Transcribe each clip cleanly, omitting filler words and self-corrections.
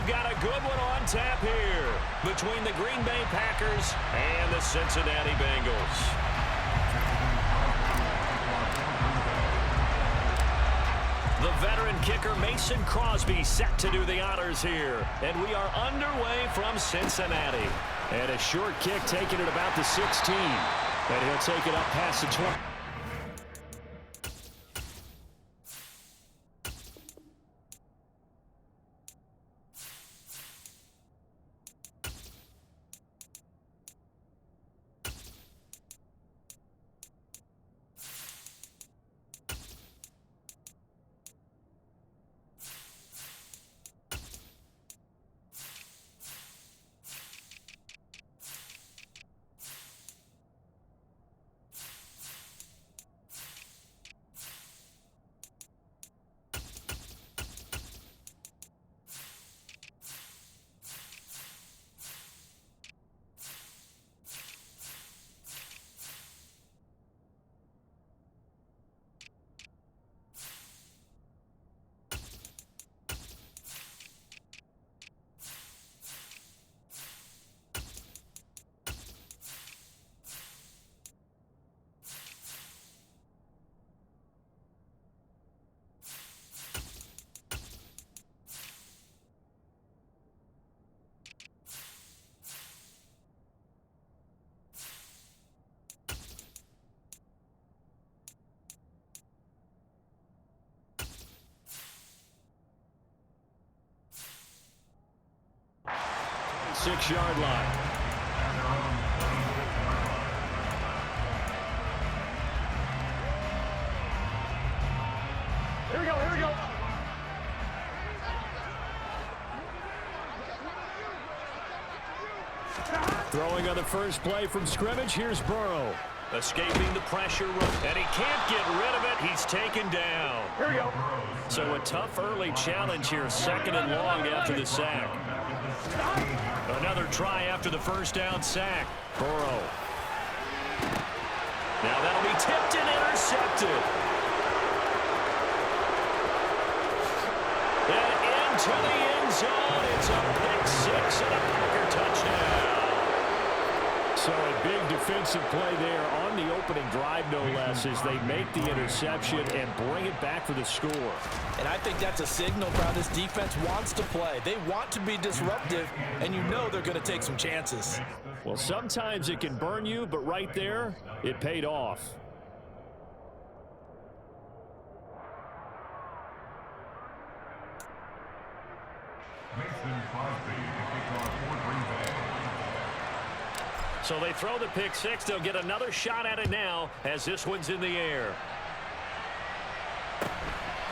we've got a good one on tap here between the Green Bay Packers and the Cincinnati Bengals. The veteran kicker Mason Crosby set to do the honors here. And we are underway from Cincinnati. And a short kick taken at about the 16. And he'll take it up past the 20. Six-yard line. Here we go, here we go. Throwing on the first play from scrimmage, here's Burrow. Escaping the pressure, and he can't get rid of it. He's taken down. Here we go. So a tough early challenge here, second and long after the sack. Another try after the first down sack. Burrow. Now that'll be tipped and intercepted. And into the end zone. It's a pick six and a Packer touchdown. So a big defensive play there on the opening drive, no less, as they make the interception and bring it back for the score. And I think that's a signal for how this defense wants to play. They want to be disruptive, and you know they're going to take some chances. Well, sometimes it can burn you, but right there, it paid off. So they throw the pick six. They'll get another shot at it now as this one's in the air.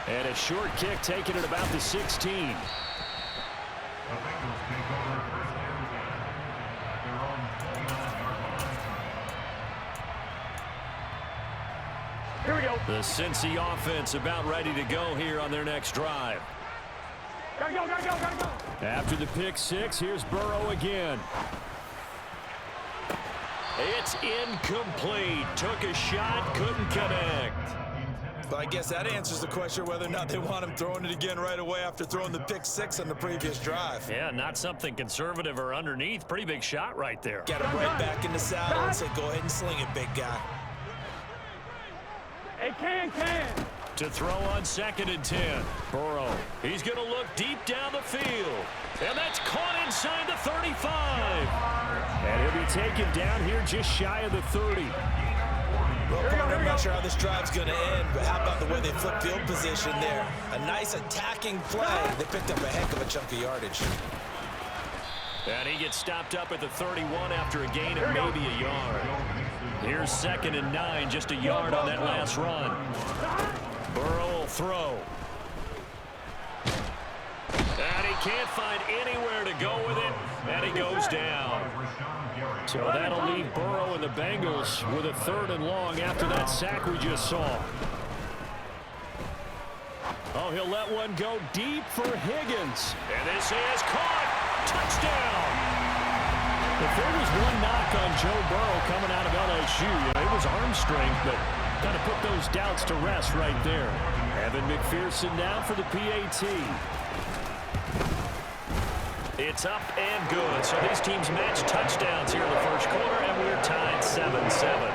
And a short kick taken at about the 16. Here we go. The Cincy offense about ready to go here on their next drive. Gotta go, gotta go, gotta go. After the pick six, here's Burrow again. It's incomplete. Took a shot, couldn't connect. But I guess that answers the question whether or not they want him throwing it again right away after throwing the pick six on the previous drive. Yeah, not something conservative or underneath. Pretty big shot right there. Got him right back in the saddle and say, go ahead and sling it, big guy. Hey, can. To throw on 2nd and 10. Burrow, he's going to look deep down the field. And that's caught inside the 35. And he'll be taken down here just shy of the 30. Well, partner, I'm not sure how this drive's going to end, but how about the way they flip field position there? A nice attacking play. They picked up a heck of a chunk of yardage. And he gets stopped up at the 31 after a gain of maybe a yard. Here's 2nd and 9, just a yard on that last run. Burrow will throw. And he can't find anywhere to go with it, and he goes down. So that'll leave Burrow and the Bengals with a 3rd and long after that sack we just saw. Oh, he'll let one go deep for Higgins. And this is caught. Touchdown. If there was one knock on Joe Burrow coming out of LSU, it was arm strength, but kind of put those doubts to rest right there. Evan McPherson now for the PAT. It's up and good. So these teams match touchdowns here in the first quarter, and we're tied 7-7.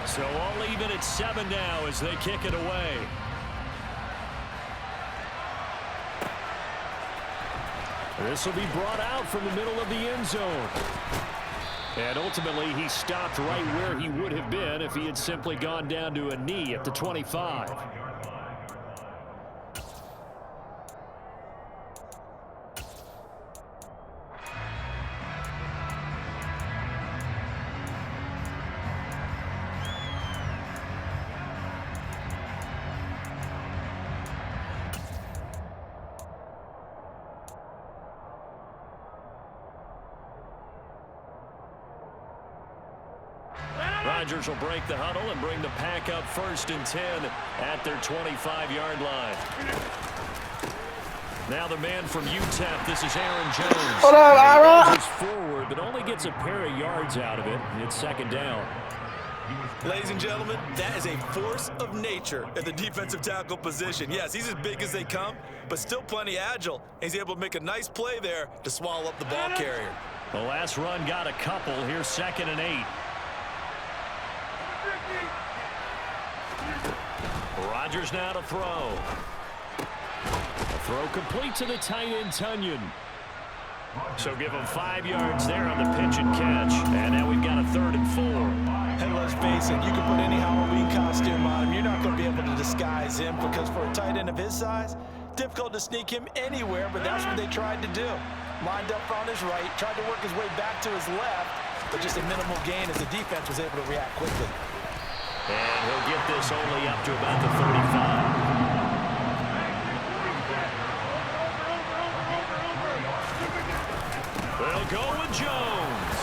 So all even at 7 now as they kick it away. This will be brought out from the middle of the end zone. And ultimately, he stopped right where he would have been if he had simply gone down to a knee at the 25. Rodgers will break the huddle and bring the pack up 1st and 10 at their 25-yard line. Now the man from UTEP, this is Aaron Jones. Hold on, Ira. He forward, but only gets a pair of yards out of it. It's 2nd down. Ladies and gentlemen, that is a force of nature at the defensive tackle position. Yes, he's as big as they come, but still plenty agile. He's able to make a nice play there to swallow up the ball carrier. The last run got a couple. Here's 2nd and 8. Rodgers now to throw. A throw complete to the tight end, Tunyon. So give him 5 yards there on the pitch and catch. And now we've got a 3rd and 4. And let's face it, you can put any Halloween costume on him. You're not going to be able to disguise him because for a tight end of his size, difficult to sneak him anywhere, but that's what they tried to do. Lined up on his right, tried to work his way back to his left, but just a minimal gain as the defense was able to react quickly. And he'll get this only up to about the 35. They'll go with Jones.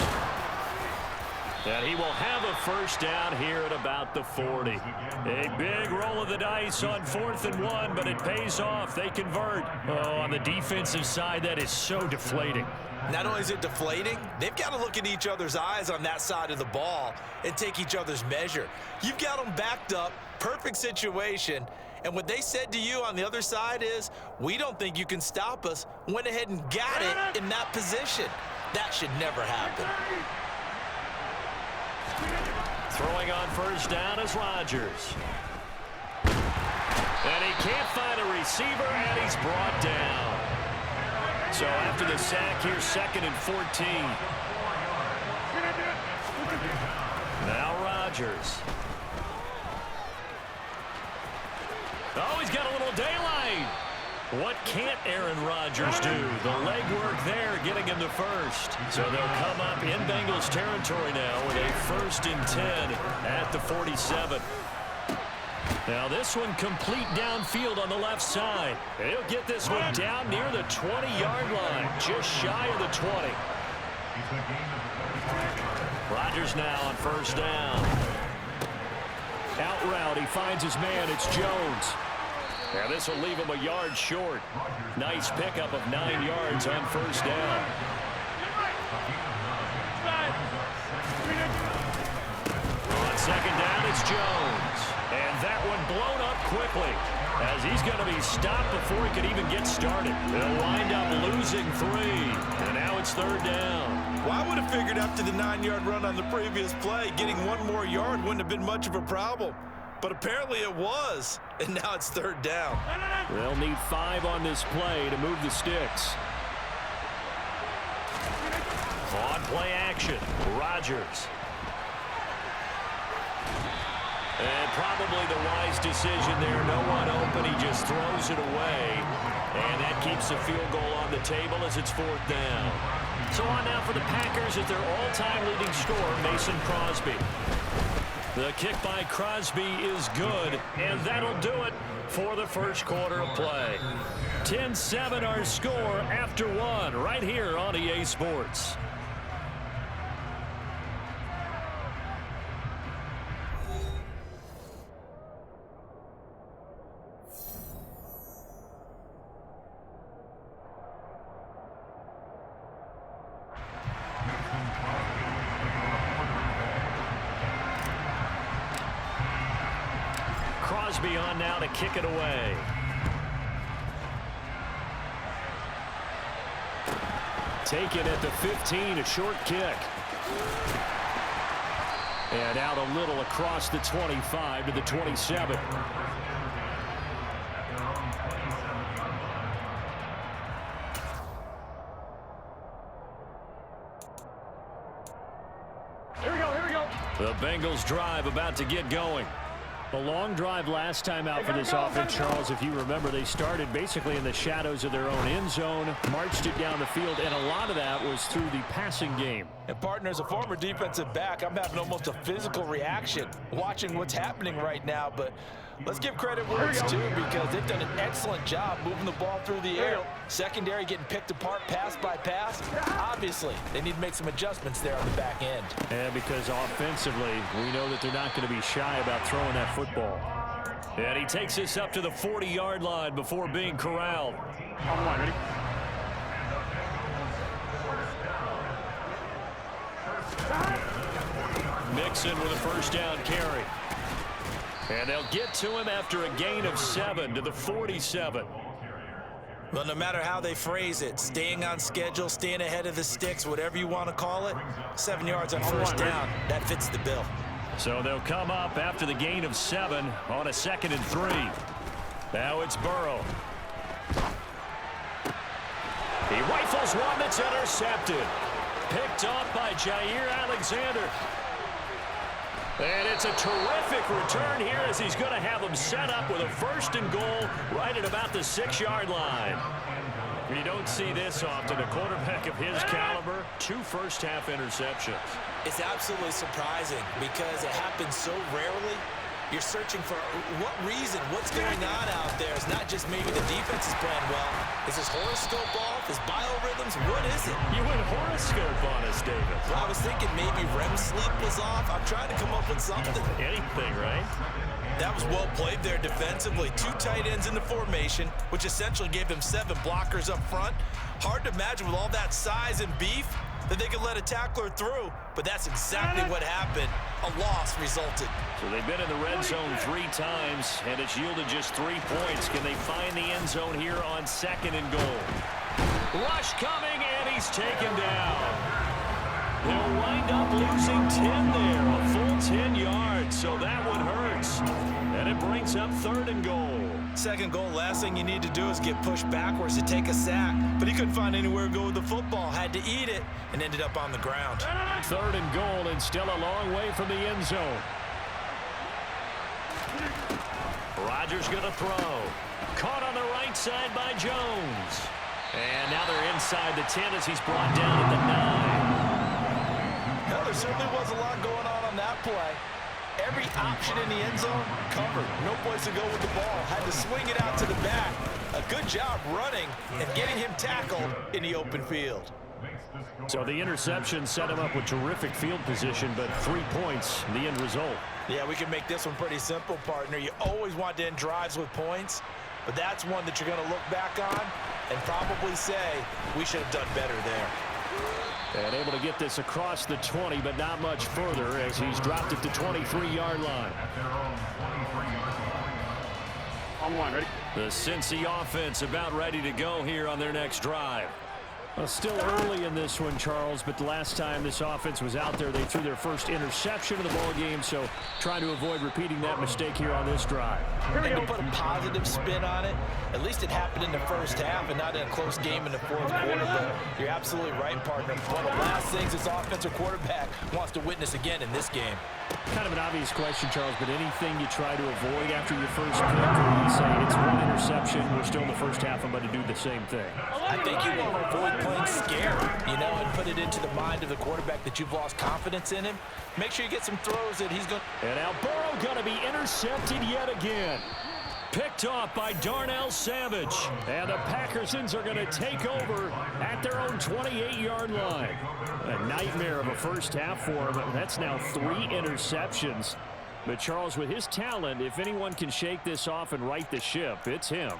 And he will have a 1st down here at about the 40. A big roll of the dice on 4th and 1, but it pays off. They convert. Oh, on the defensive side, that is so deflating. Not only is it deflating, they've got to look in each other's eyes on that side of the ball and take each other's measure. You've got them backed up, perfect situation, and what they said to you on the other side is, we don't think you can stop us. Went ahead and got it in that position. That should never happen. Throwing on 1st down is Rodgers. And he can't find a receiver, and he's brought down. So after the sack, here's 2nd and 14. Now Rodgers. Oh, he's got a little daylight. What can't Aaron Rodgers do? The legwork there getting him to 1st. So they'll come up in Bengals territory now with a 1st and 10 at the 47. Now this one complete downfield on the left side. And he'll get this one down near the 20-yard line, just shy of the 20. Rodgers now on 1st down. Out route, he finds his man. It's Jones. Now this will leave him a yard short. Nice pickup of 9 yards on 1st down. On 2nd down, it's Jones. And that one blown up quickly as he's going to be stopped before he could even get started. They'll wind up losing 3. And now it's 3rd down. Well, I would have figured after the 9-yard run on the previous play, getting 1 more yard wouldn't have been much of a problem. But apparently it was, and now it's 3rd down. They'll need 5 on this play to move the sticks. On play action, Rodgers. And probably the wise decision there. No one open. He just throws it away. And that keeps the field goal on the table as it's 4th down. So on now for the Packers at their all-time leading scorer, Mason Crosby. The kick by Crosby is good, and that'll do it for the first quarter of play. 10-7 our score after 1 right here on EA Sports. Crosby on now to kick it away. Taken at the 15, a short kick. And out a little across the 25 to the 27. Here we go, here we go. The Bengals drive about to get going. A long drive last time out for this offense, Charles. If you remember, they started basically in the shadows of their own end zone, marched it down the field, and a lot of that was through the passing game. And, partner, as a former defensive back, I'm having almost a physical reaction watching what's happening right now. But let's give credit where it's due, because they've done an excellent job moving the ball through the air. Secondary getting picked apart pass by pass. Obviously, they need to make some adjustments there on the back end. And because offensively, we know that they're not going to be shy about throwing that football. And he takes this up to the 40-yard line before being corralled. On line, ready? Mixon with a first down carry. And they'll get to him after a gain of 7 to the 47. Well, no matter how they phrase it, staying on schedule, staying ahead of the sticks, whatever you want to call it, 7 yards on first down, that fits the bill. So they'll come up after the gain of 7 on a 2nd and 3. Now it's Burrow. He rifles one that's intercepted. Picked off by Jair Alexander. And it's a terrific return here as he's going to have them set up with a 1st and goal right at about the 6-yard line. You don't see this often. A quarterback of his caliber, 2 first-half interceptions. It's absolutely surprising because it happens so rarely. You're searching for what reason, what's going on out there. It's not just maybe the defense is playing well. Is his horoscope off? His biorhythms? What is it? You went horoscope on us, David. Well, I was thinking maybe REM sleep was off. I'm trying to come up with something. Anything, right? That was well played there defensively. 2 tight ends in the formation, which essentially gave them 7 blockers up front. Hard to imagine with all that size and beef that they could let a tackler through, but that's exactly what happened. A loss resulted. So they've been in the red zone 3 times, and it's yielded just 3 points. Can they find the end zone here on 2nd and goal? Rush coming, and he's taken down. They'll wind up losing 10 there, a full 10 yards, so that one hurts. And it brings up 3rd and goal. 2nd goal, last thing you need to do is get pushed backwards to take a sack. But he couldn't find anywhere to go with the football, had to eat it, and ended up on the ground. 3rd and goal, and still a long way from the end zone. Rodgers going to throw. Caught on the right side by Jones. And now they're inside the 10 as he's brought down at the 9. Well, there certainly was a lot going on that play. Every option in the end zone covered. No place to go with the ball. Had to swing it out to the back. A good job running and getting him tackled in the open field. So the interception set him up with terrific field position, but 3 points, the end result. Yeah, we can make this one pretty simple, partner. You always want to end drives with points, but that's one that you're going to look back on and probably say, we should have done better there. And able to get this across the 20, but not much further as he's dropped it to 23-yard line. On line, ready? The Cincy offense about ready to go here on their next drive. Well, still early in this one, Charles, but the last time this offense was out there, they threw their first interception of the ball game, so trying to avoid repeating that mistake here on this drive. And to put a positive spin on it, at least it happened in the first half and not in a close game in the 4th quarter, but you're absolutely right, partner. One of the last things this offensive quarterback wants to witness again in this game. Kind of an obvious question, Charles, but anything you try to avoid after your first pick, or you say it's one interception, we're still in the first half, I'm going to do the same thing? I think you want to avoid playing scared, and put it into the mind of the quarterback that you've lost confidence in him. Make sure you get some throws that he's going to... And now Burrow going to be intercepted yet again. Picked off by Darnell Savage. And the Packersons are going to take over at their own 28-yard line. A nightmare of a first half for him. That's now 3 interceptions. But Charles, with his talent, if anyone can shake this off and right the ship, it's him.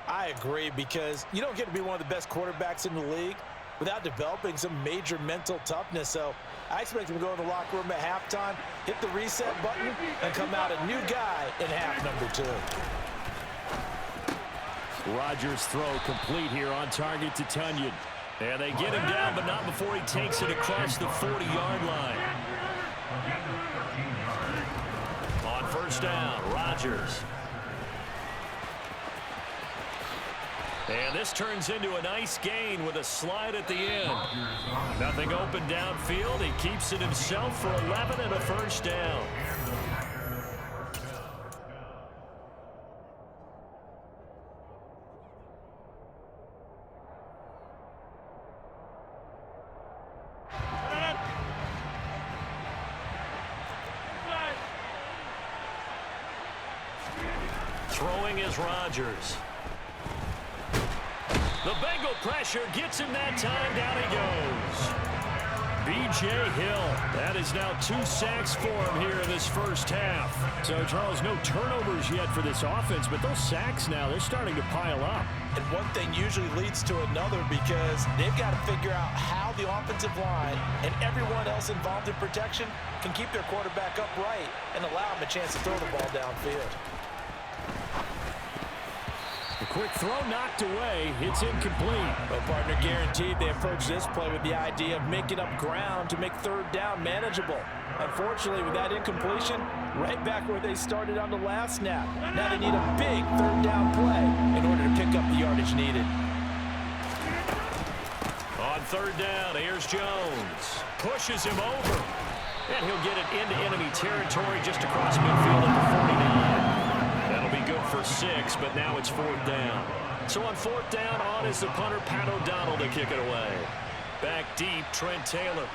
I agree, because you don't get to be one of the best quarterbacks in the league without developing some major mental toughness. So I expect him to go in the locker room at halftime, hit the reset button, and come out a new guy in half number 2. Rodgers' throw complete here on target to Tunyon. And they get him down, but not before he takes it across the 40-yard line. On first down, Rodgers. And this turns into a nice gain with a slide at the end. Nothing open downfield. He keeps it himself for 11 and a first down. Throwing is Rodgers. The Bengal pressure gets him that time. Down he goes. B.J. Hill. That is now 2 sacks for him here in this first half. So, Charles, no turnovers yet for this offense, but those sacks now, they're starting to pile up. And one thing usually leads to another because they've got to figure out how the offensive line and everyone else involved in protection can keep their quarterback upright and allow him a chance to throw the ball downfield. A quick throw knocked away. It's incomplete. But partner guaranteed they approach this play with the idea of making up ground to make third down manageable. Unfortunately, with that incompletion, right back where they started on the last snap. Now they need a big third down play in order to pick up the yardage needed. On third down, here's Jones. Pushes him over. And he'll get it into enemy territory just across midfield at the 49. That'll be good for 6, but now it's fourth down. So on fourth down, on is the punter, Pat O'Donnell, to kick it away. Back deep, Trent Taylor.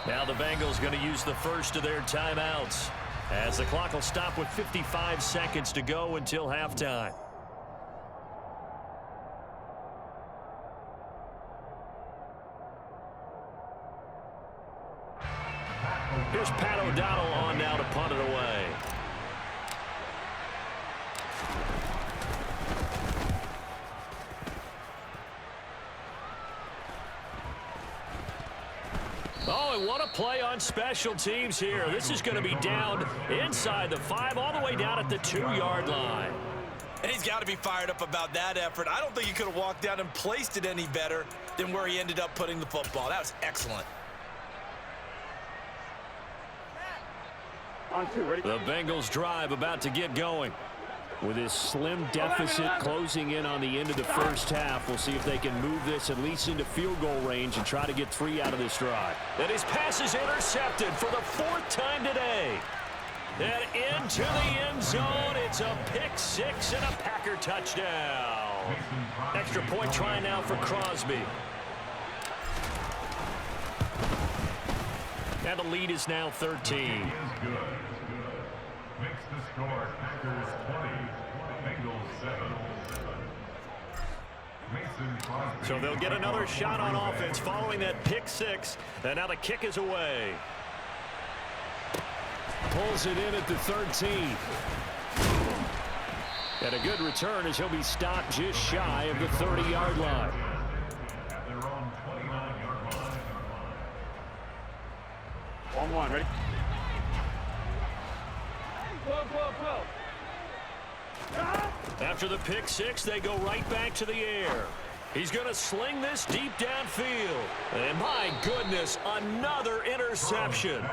Now the Bengals going to use the first of their timeouts, as the clock will stop with 55 seconds to go until halftime. Here's Pat O'Donnell on now to punt it away. Oh, and what a play on special teams here. This is going to be down inside the 5, all the way down at the 2-yard line. And he's got to be fired up about that effort. I don't think he could have walked down and placed it any better than where he ended up putting the football. That was excellent. On 2, ready? The Bengals drive about to get going. With this slim deficit closing in on the end of the first half, we'll see if they can move this at least into field goal range and try to get 3 out of this drive. And his pass is intercepted for the 4th time today. And into the end zone, it's a pick-6 and a Packer touchdown. Extra point try now for Crosby. And the lead is now 13. Makes the score Packers 20, Bengals 7. So they'll get another shot on offense following that pick-6. And now the kick is away. Pulls it in at the 13. And a good return as he'll be stopped just shy of the 30-yard line. At their own 29-yard line. On 1, ready? After the pick-6, they go right back to the air. He's going to sling this deep downfield. And my goodness, another interception.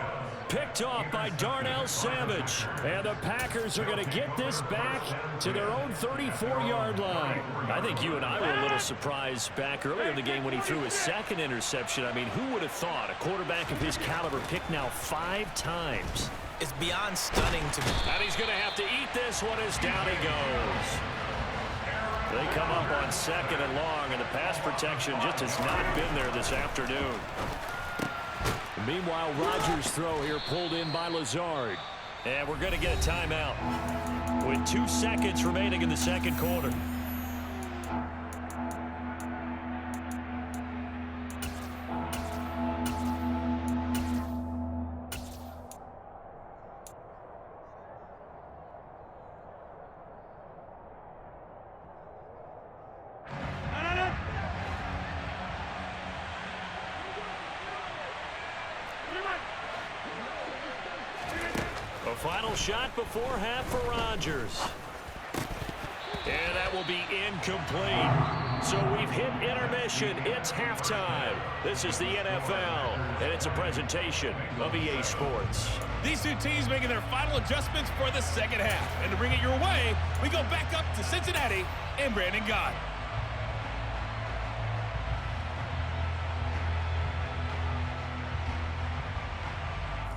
Picked off by Darnell Savage. And the Packers are going to get this back to their own 34-yard line. I think you and I were a little surprised back earlier in the game when he threw his second interception. I mean, who would have thought a quarterback of his caliber picked now 5 times? It's beyond stunning to me. And he's going to have to eat this one as down he goes. They come up on 2nd and long, and the pass protection just has not been there this afternoon. Meanwhile, Rodgers' throw here pulled in by Lazard. And we're going to get a timeout with 2 seconds remaining in the second quarter. Final shot before half for Rodgers. And that will be incomplete. So we've hit intermission. It's halftime. This is the NFL, and it's a presentation of EA Sports. These two teams making their final adjustments for the second half. And to bring it your way, we go back up to Cincinnati and Brandon Gott.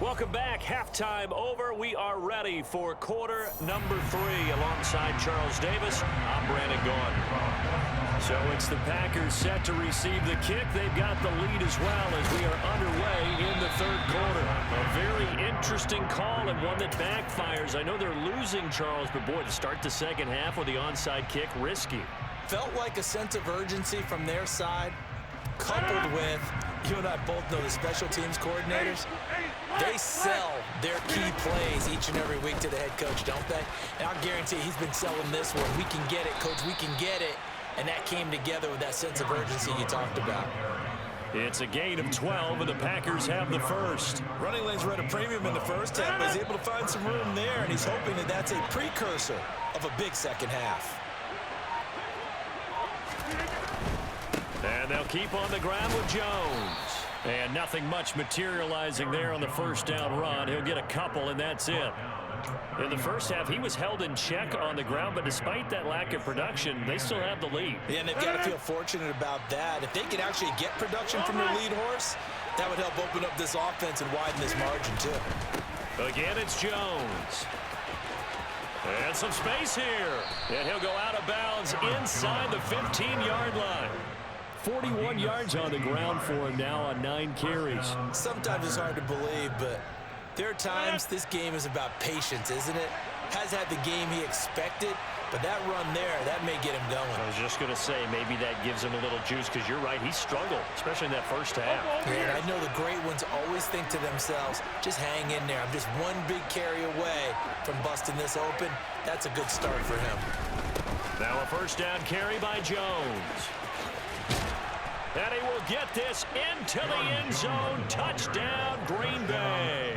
Welcome back. Halftime over. We are ready for quarter number 3. Alongside Charles Davis, I'm Brandon Gaudin. So it's the Packers set to receive the kick. They've got the lead as well as we are underway in the third quarter. A very interesting call and one that backfires. I know they're losing, Charles, but boy, to start the second half with the onside kick, risky. Felt like a sense of urgency from their side, coupled with, you and I both know the special teams coordinators, they sell their key plays each and every week to the head coach, don't they? And I'll guarantee he's been selling this one. We can get it, coach, we can get it. And that came together with that sense of urgency you talked about. It's a gain of 12, and the Packers have the first. Running lanes were at a premium in the first half, but he's able to find some room there, and he's hoping that that's a precursor of a big second half. And they'll keep on the ground with Jones. And nothing much materializing there on the first down run. He'll get a couple, and that's it. In the first half, he was held in check on the ground, but despite that lack of production, they still have the lead. Yeah, and they've got to feel fortunate about that. If they can actually get production from their lead horse, that would help open up this offense and widen this margin, too. Again, it's Jones. And some space here. And he'll go out of bounds inside the 15-yard line. 41 yards on the ground for him now on 9 carries. Sometimes it's hard to believe, but there are times this game is about patience, isn't it? Has had the game he expected, but that run there, that may get him going. I was just going to say, maybe that gives him a little juice, because you're right, he struggled, especially in that first half. Yeah, I know the great ones always think to themselves, just hang in there. I'm just one big carry away from busting this open. That's a good start for him. Now a first down carry by Jones. And he will get this into the end zone. Touchdown, Green Bay.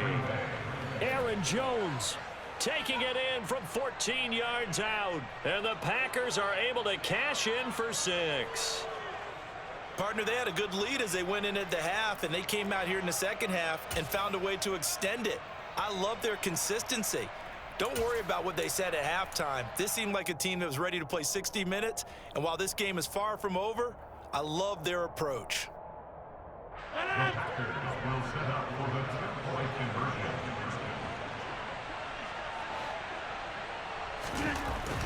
Aaron Jones taking it in from 14 yards out. And the Packers are able to cash in for 6. Partner, they had a good lead as they went in at the half, and they came out here in the second half and found a way to extend it. I love their consistency. Don't worry about what they said at halftime. This seemed like a team that was ready to play 60 minutes, and while this game is far from over, I love their approach. The Packers will set up for the 2-point conversion.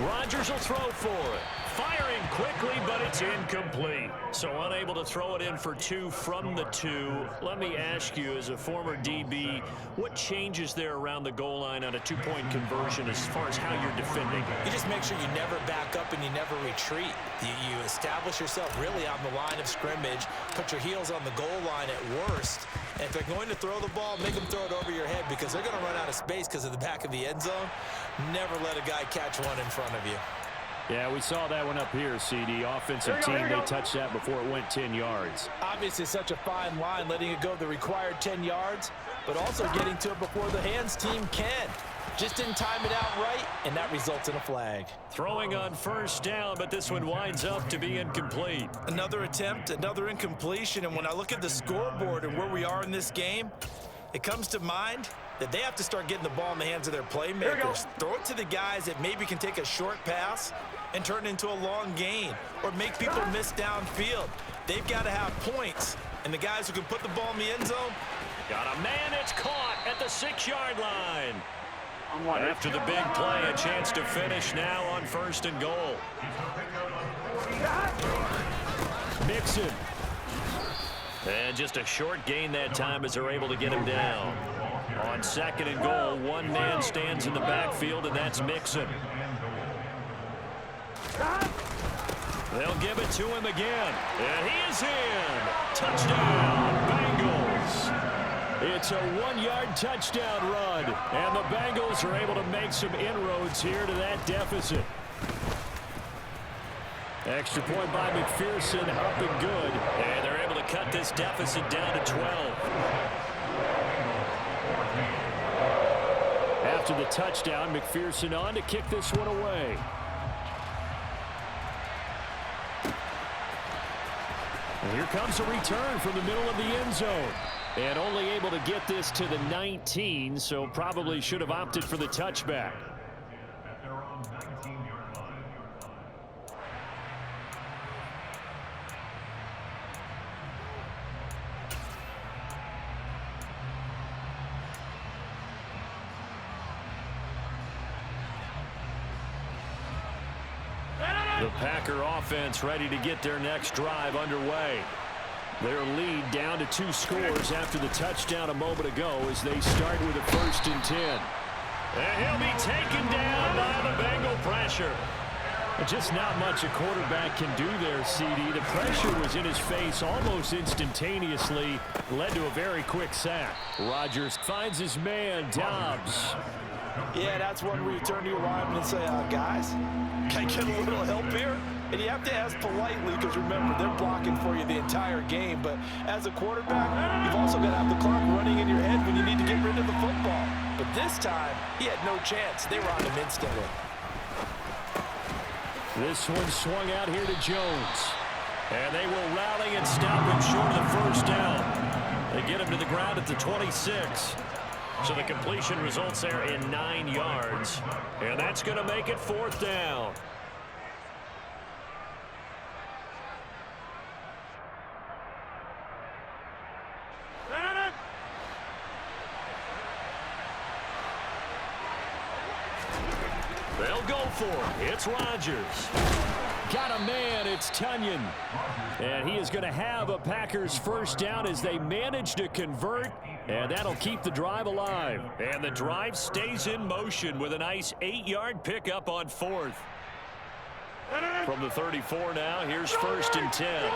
Rodgers will throw for it. Firing quickly, but it's incomplete. So unable to throw it in for 2 from the 2. Let me ask you, as a former DB, what changes there around the goal line on a 2-point conversion as far as how you're defending? You just make sure you never back up and you never retreat. You establish yourself really on the line of scrimmage, put your heels on the goal line at worst, and if they're going to throw the ball, make them throw it over your head, because they're going to run out of space because of the back of the end zone. Never let a guy catch one in front of you. Yeah, we saw that one up here, CD. Offensive team, they touched that before it went 10 yards. Obviously, such a fine line, letting it go the required 10 yards, but also getting to it before the hands team can. Just didn't time it out right, and that results in a flag. Throwing on first down, but this one winds up to be incomplete. Another attempt, another incompletion, and when I look at the scoreboard and where we are in this game, it comes to mind that they have to start getting the ball in the hands of their playmakers. Throw it to the guys that maybe can take a short pass and turn it into a long gain, or make people miss downfield. They've got to have points, and the guys who can put the ball in the end zone. Got a man, it's caught at the 6-yard line. After the big play, a chance to finish now on 1st and goal. Mixon. And just a short gain that time as they're able to get him down. On 2nd and goal, one man stands in the backfield, and that's Mixon. They'll give it to him again, and he is in. Touchdown, Bengals. It's a 1-yard touchdown run, and the Bengals are able to make some inroads here to that deficit. Extra point by McPherson, up and good, and they're able to cut this deficit down to 12. after the touchdown. McPherson on to kick this one away. And here comes a return from the middle of the end zone. And only able to get this to the 19, so probably should have opted for the touchback. At their own 19-yard line. The Packer offense ready to get their next drive underway. Their lead down to 2 scores after the touchdown a moment ago as they start with a 1st and 10. And he'll be taken down by the Bengal pressure. Just not much a quarterback can do there, CD. The pressure was in his face almost instantaneously, led to a very quick sack. Rodgers finds his man, Dobbs. Yeah, that's one where you turn to your lineman and say, guys, can I get a little help here? And you have to ask politely because, remember, they're blocking for you the entire game. But as a quarterback, you've also got to have the clock running in your head when you need to get rid of the football. But this time, he had no chance. They were on him instantly. This one swung out here to Jones. And they will rally and stop him short of the 1st down. They get him to the ground at the 26. So the completion results there in 9 yards. And that's going to make it 4th down. They'll go for it. It's Rodgers. Got a man. It's Tunyon. And he is going to have a Packers 1st down as they manage to convert. And that'll keep the drive alive. And the drive stays in motion with a nice 8-yard pickup on 4th. From the 34 now, here's 1st and 10.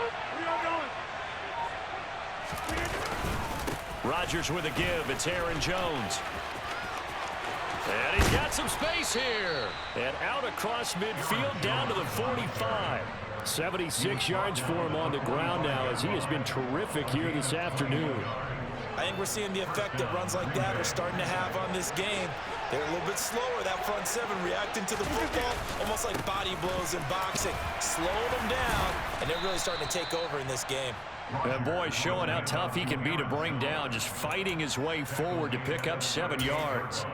Rodgers with a give. It's Aaron Jones. And he's got some space here. And out across midfield down to the 45. 76 yards for him on the ground now as he has been terrific here this afternoon. I think we're seeing the effect that runs like that are starting to have on this game. They're a little bit slower, that front 7, reacting to the football, almost like body blows in boxing. Slowing them down, and they're really starting to take over in this game. And boy, showing how tough he can be to bring down, just fighting his way forward to pick up 7 yards.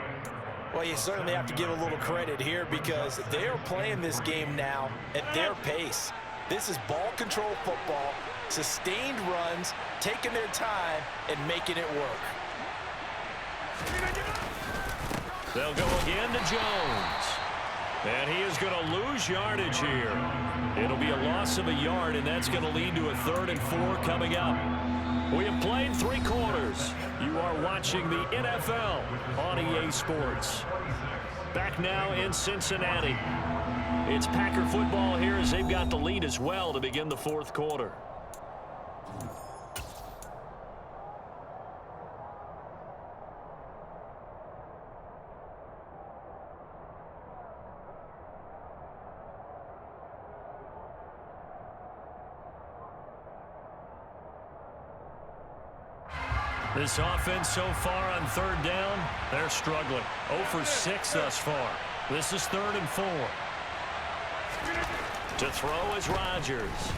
Well, you certainly have to give a little credit here because they are playing this game now at their pace. This is ball control football, sustained runs, taking their time, and making it work. They'll go again to Jones. And he is going to lose yardage here. It'll be a loss of a yard, and that's going to lead to a 3rd and 4 coming up. We have played 3 quarters. You are watching the NFL on EA Sports. Back now in Cincinnati. It's Packer football here as they've got the lead as well to begin the 4th quarter. This offense so far on 3rd down, they're struggling. 0 for 6 thus far. This is 3rd and 4. To throw is Rodgers.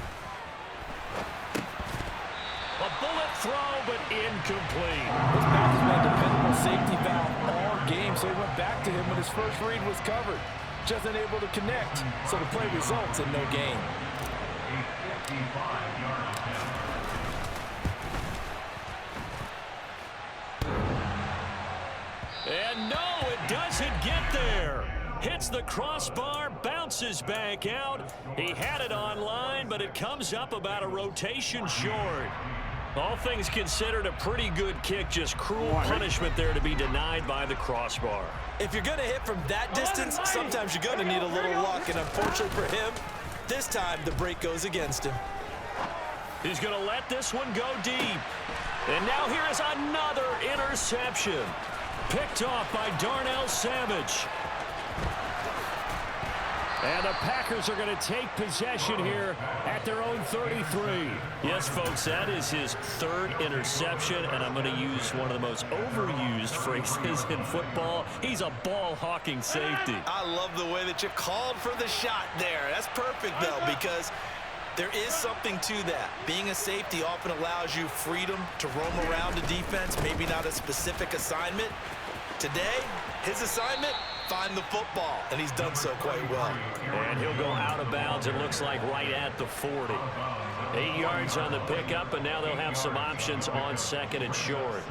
A bullet throw, but incomplete. This back has been a dependable safety valve all game, so he went back to him when his first read was covered. Just unable to connect, so the play results in no gain. A 55-yard penalty. And no, it doesn't get there. Hits the crossbar, bounces back out. He had it on line, but it comes up about a rotation short. All things considered, a pretty good kick, just cruel punishment there to be denied by the crossbar. If you're going to hit from that distance, sometimes you're going to need a little luck, and unfortunately for him, this time the break goes against him. He's going to let this one go deep. And now here is another interception. Picked off by Darnell Savage. And the Packers are going to take possession here at their own 33. Yes, folks, that is his third interception, and I'm going to use one of the most overused phrases in football. He's a ball-hawking safety. I love the way that you called for the shot there. That's perfect, though, because there is something to that. Being a safety often allows you freedom to roam around the defense, maybe not a specific assignment. Today, his assignment, find the football, and he's done so quite well. And he'll go out of bounds, it looks like, right at the 40. 8 yards on the pickup, and now they'll have some options on second and short.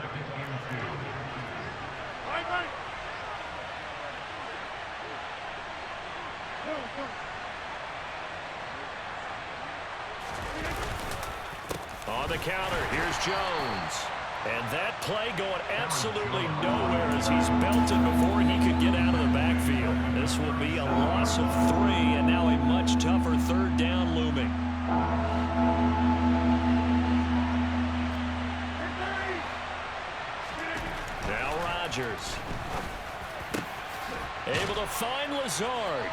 On the counter, here's Jones. And that play going absolutely nowhere as he's belted before he could get out of the backfield. This will be a loss of 3, and now a much tougher third down looming. Now Rodgers. Able to find Lazard.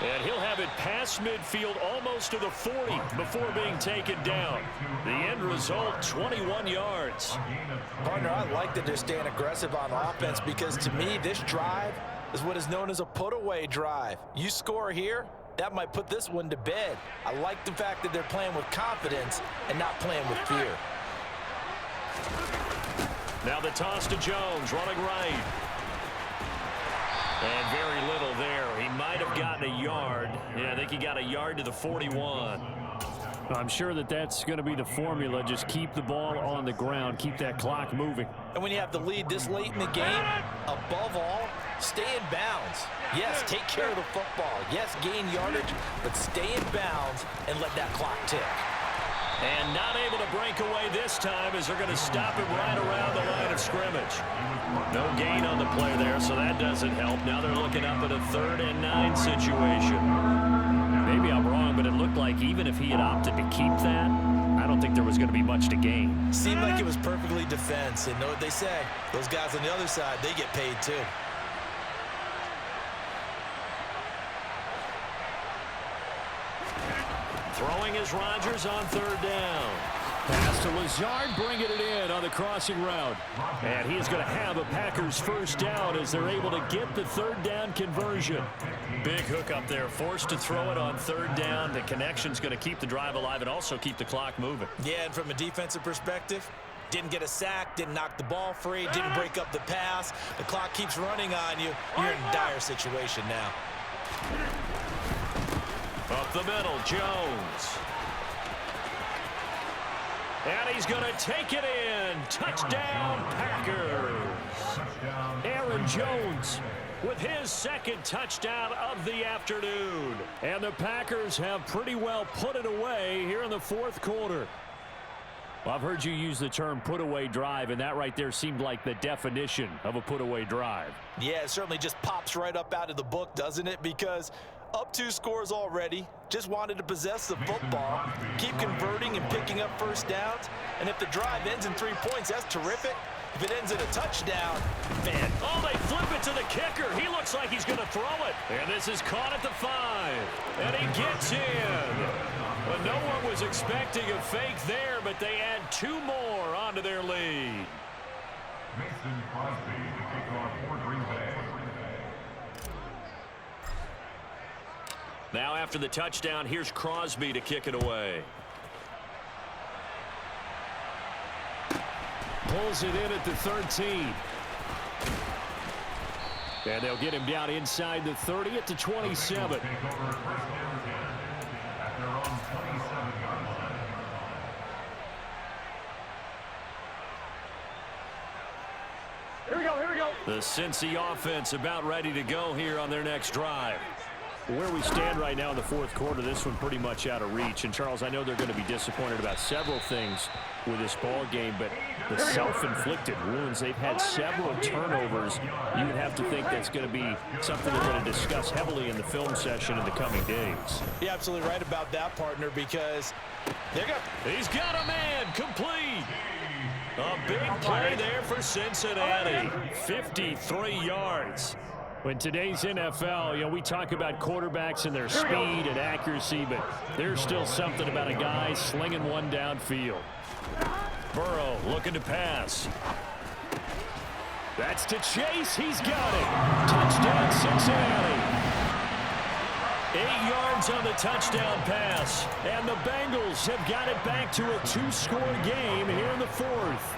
And he'll have it past midfield almost to the 40 before being taken down. The end result, 21 yards. Partner, I like that they're staying aggressive on offense because to me, this drive is what is known as a put-away drive. You score here, that might put this one to bed. I like the fact that they're playing with confidence and not playing with fear. Now the toss to Jones, running right. And very little there. He might have gotten a yard. Yeah, I think he got a yard to the 41. I'm sure that that's going to be the formula. Just keep the ball on the ground. Keep that clock moving. And when you have the lead this late in the game, above all, stay in bounds. Yes, take care of the football. Yes, gain yardage, but stay in bounds and let that clock tick. And not able to break away this time as they're going to stop him right around the line of scrimmage. No gain on the play there, so that doesn't help. Now they're looking up at a 3rd and 9 situation. Maybe I'm wrong, but it looked like even if he had opted to keep that, I don't think there was going to be much to gain. Seemed like it was perfectly defense, and know what they say. Those guys on the other side, they get paid too. Throwing is Rodgers on 3rd down. Pass to Lazard, bringing it in on the crossing route. And he is going to have a Packers first down as they're able to get the 3rd down conversion. Big hook up there, forced to throw it on 3rd down. The connection's going to keep the drive alive and also keep the clock moving. Yeah, and from a defensive perspective, didn't get a sack, didn't knock the ball free, didn't break up the pass. The clock keeps running on you. You're in a dire situation now. Up the middle, Jones. And he's going to take it in. Touchdown, Packers. Aaron Jones with his 2nd touchdown of the afternoon. And the Packers have pretty well put it away here in the 4th quarter. Well, I've heard you use the term put-away drive, and that right there seemed like the definition of a put-away drive. Yeah, it certainly just pops right up out of the book, doesn't it? Because up 2 scores already, just wanted to possess the football, keep converting and picking up first downs, and if the drive ends in 3 points, that's terrific. If it ends in a touchdown, man. Oh, they flip it to the kicker. He looks like he's going to throw it. And this is caught at the 5. And he gets in. But no one was expecting a fake there, but they add 2 more onto their lead. Mason Crosby to kick off for Green Bay. Now after the touchdown, here's Crosby to kick it away. Pulls it in at the 13. And they'll get him down inside the 30 at the 27. Here we go, here we go. The Cincy offense about ready to go here on their next drive. Where we stand right now in the 4th quarter, this one pretty much out of reach. And, Charles, I know they're going to be disappointed about several things with this ball game, but the self-inflicted wounds, they've had several turnovers. You would have to think that's going to be something they're going to discuss heavily in the film session in the coming days. You're absolutely right about that, partner, because He's got a man complete. A big play there for Cincinnati. 53 yards. In today's NFL, we talk about quarterbacks and their speed and accuracy, but there's still something about a guy slinging one downfield. Burrow looking to pass. That's to Chase. He's got it. Touchdown, Cincinnati. 8 yards on the touchdown pass. And the Bengals have got it back to a 2-score game here in the fourth.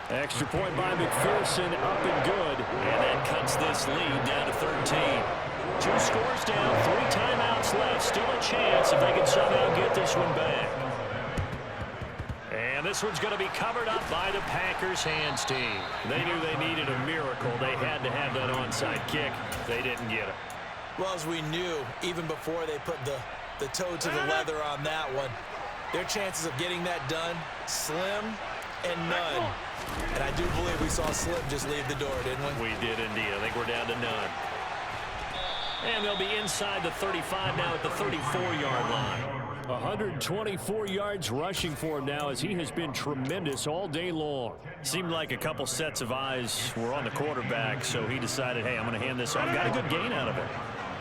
Extra point by McPherson, up and good. And that cuts this lead down to 13. 2 scores down, 3 timeouts left. Still a chance if they can somehow get this one back. And this one's going to be covered up by the Packers hands team. They knew they needed a miracle. They had to have that onside kick. They didn't get it. Well, as we knew, even before they put the toe to the leather on that one, their chances of getting that done, slim and none. And I do believe we saw Slim just leave the door, didn't we? We did indeed. I think we're down to none. And they'll be inside the 35 now at the 34-yard line. 124 yards rushing for him now as he has been tremendous all day long. Seemed like a couple sets of eyes were on the quarterback, so he decided, hey, I'm going to hand this off. Got a good gain out of it.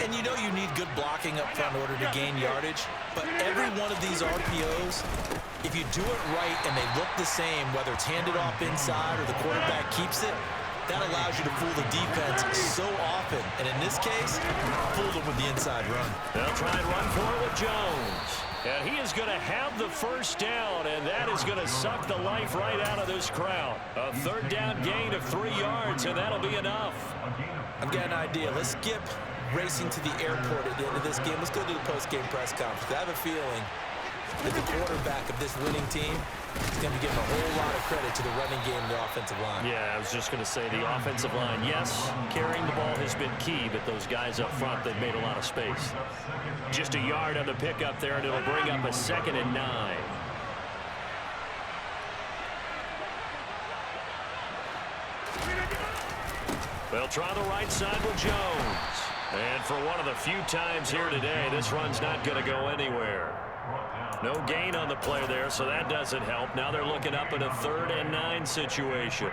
And you know you need good blocking up front in order to gain yardage, but every one of these RPOs, if you do it right and they look the same, whether it's handed off inside or the quarterback keeps it, that allows you to fool the defense so often. And in this case, fooled them with the inside run. They'll try and run for it with Jones. And he is going to have the first down, and that is going to suck the life right out of this crowd. A third down gain of 3 yards, and that'll be enough. I've got an idea. Let's skip racing to the airport at the end of this game. Let's go to the post-game press conference. I have a feeling that the quarterback of this winning team is going to be giving a whole lot of credit to the running game and the offensive line. Yeah, I was just going to say the offensive line. Yes, carrying the ball has been key, but those guys up front, they've made a lot of space. Just a yard on the pickup there, and it'll bring up a 2nd and 9. They'll try the right side with Jones. And for one of the few times here today, this run's not going to go anywhere. No gain on the play there, so that doesn't help. Now they're looking up at a 3rd and 9 situation.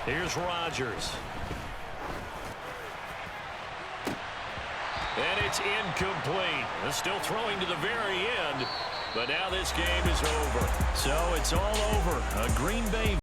Here's Rodgers. And it's incomplete. They're still throwing to the very end, but now this game is over. So it's all over. A Green Bay